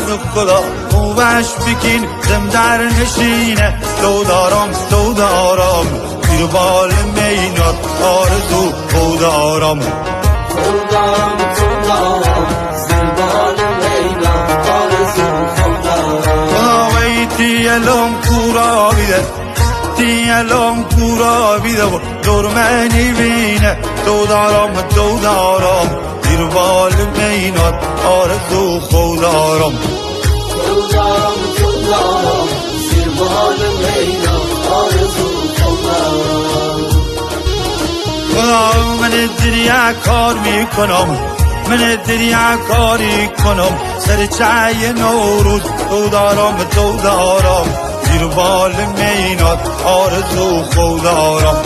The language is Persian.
به خدا خوبش بکین زم در نشینه تو دارم زیر بال مینات آرزو تو دارم زیر بال مینات آرزو تو دارم دیالم کورا بیده دیالم کورا بیده و دور منی بینه تو دارم زیر بال مینات آرزو خود دارم زیر بال مینات آرزو خود دارم من دریا کار میکنم من دریا کاری کنم سر چای نوروز تو دارم زیر بال مینات آرزو خود دارم